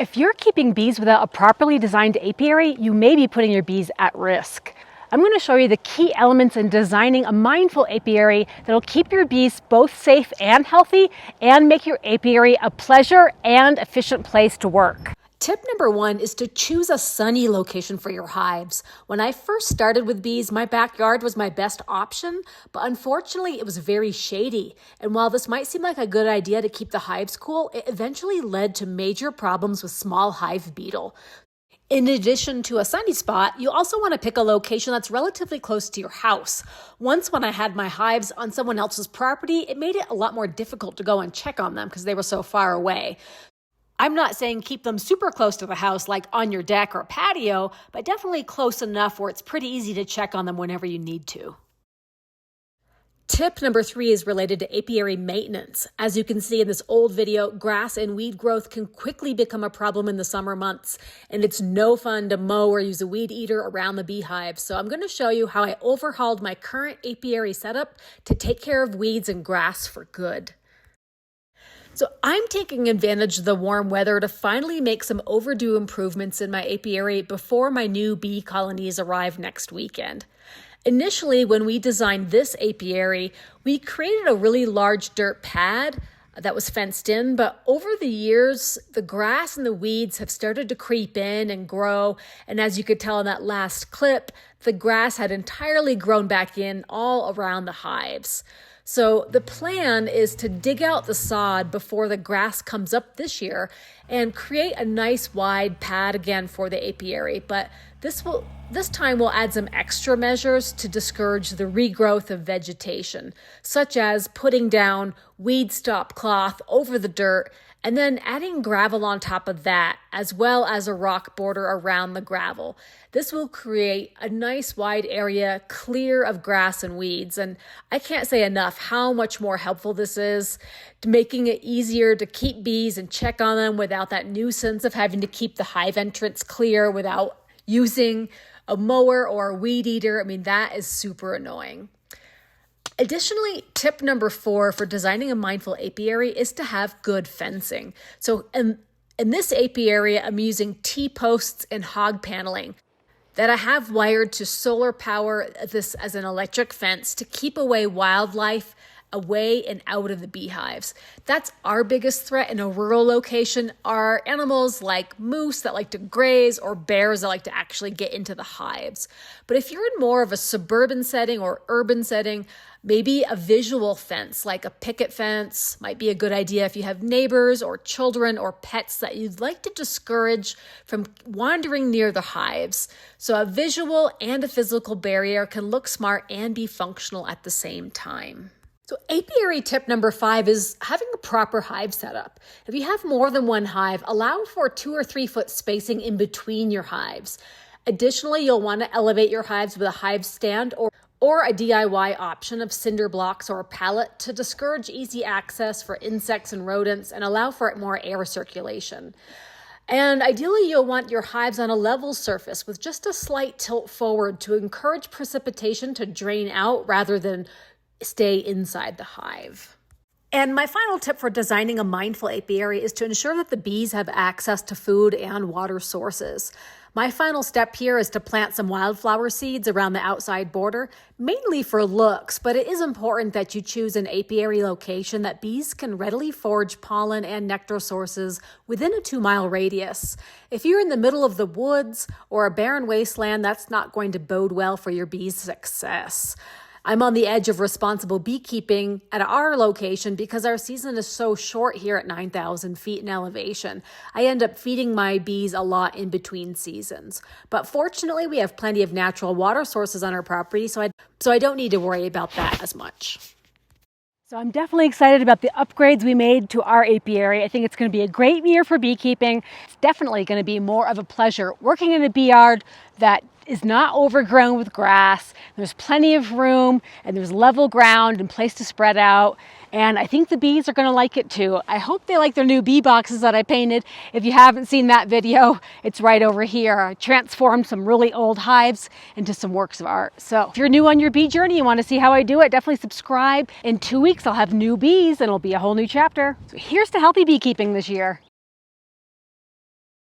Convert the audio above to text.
If you're keeping bees without a properly designed apiary, you may be putting your bees at risk. I'm going to show you the key elements in designing a mindful apiary that'll keep your bees both safe and healthy and make your apiary a pleasure and efficient place to work. Tip number one is to choose a sunny location for your hives. When I first started with bees, my backyard was my best option, but unfortunately it was very shady. And while this might seem like a good idea to keep the hives cool, it eventually led to major problems with small hive beetle. In addition to a sunny spot, you also want to pick a location that's relatively close to your house. Once when I had my hives on someone else's property, it made it a lot more difficult to go and check on them because they were so far away. I'm not saying keep them super close to the house like on your deck or patio, but definitely close enough where it's pretty easy to check on them whenever you need to. Tip number 3 is related to apiary maintenance. As you can see in this old video, grass and weed growth can quickly become a problem in the summer months, and it's no fun to mow or use a weed eater around the beehives. So I'm going to show you how I overhauled my current apiary setup to take care of weeds and grass for good. So I'm taking advantage of the warm weather to finally make some overdue improvements in my apiary before my new bee colonies arrive next weekend. Initially, when we designed this apiary, we created a really large dirt pad that was fenced in, but over the years, the grass and the weeds have started to creep in and grow. And as you could tell in that last clip, the grass had entirely grown back in all around the hives. So the plan is to dig out the sod before the grass comes up this year and create a nice wide pad again for the apiary. But this time we'll add some extra measures to discourage the regrowth of vegetation, such as putting down weed stop cloth over the dirt and then adding gravel on top of that, as well as a rock border around the gravel. This will create a nice wide area clear of grass and weeds. And I can't say enough how much more helpful this is to making it easier to keep bees and check on them without that nuisance of having to keep the hive entrance clear without using a mower or a weed eater. I mean, that is super annoying. Additionally, tip number 4 for designing a mindful apiary is to have good fencing. So in this apiary, I'm using T-posts and hog paneling that I have wired to solar power this as an electric fence to keep away wildlife away and out of the beehives. That's our biggest threat in a rural location are animals like moose that like to graze or bears that like to actually get into the hives. But if you're in more of a suburban setting or urban setting, maybe a visual fence like a picket fence might be a good idea if you have neighbors or children or pets that you'd like to discourage from wandering near the hives. So a visual and a physical barrier can look smart and be functional at the same time. So apiary tip number 5 is having a proper hive setup. If you have more than one hive, allow for 2 or 3 foot spacing in between your hives. Additionally, you'll want to elevate your hives with a hive stand or a DIY option of cinder blocks or a pallet to discourage easy access for insects and rodents and allow for more air circulation. And ideally, you'll want your hives on a level surface with just a slight tilt forward to encourage precipitation to drain out rather than stay inside the hive. And my final tip for designing a mindful apiary is to ensure that the bees have access to food and water sources. My final step here is to plant some wildflower seeds around the outside border, mainly for looks, but it is important that you choose an apiary location that bees can readily forage pollen and nectar sources within a 2-mile radius. If you're in the middle of the woods or a barren wasteland, that's not going to bode well for your bees' success. I'm on the edge of responsible beekeeping at our location because our season is so short here at 9,000 feet in elevation. I end up feeding my bees a lot in between seasons. But fortunately, we have plenty of natural water sources on our property, so I don't need to worry about that as much. So I'm definitely excited about the upgrades we made to our apiary. I think it's going to be a great year for beekeeping. It's definitely going to be more of a pleasure working in a bee yard that is not overgrown with grass. There's plenty of room and there's level ground and place to spread out. And I think the bees are going to like it too. I hope they like their new bee boxes that I painted. If you haven't seen that video, it's right over here. I transformed some really old hives into some works of art. So if you're new on your bee journey, you want to see how I do it, definitely subscribe. In 2 weeks, I'll have new bees and it'll be a whole new chapter. So here's to healthy beekeeping this year.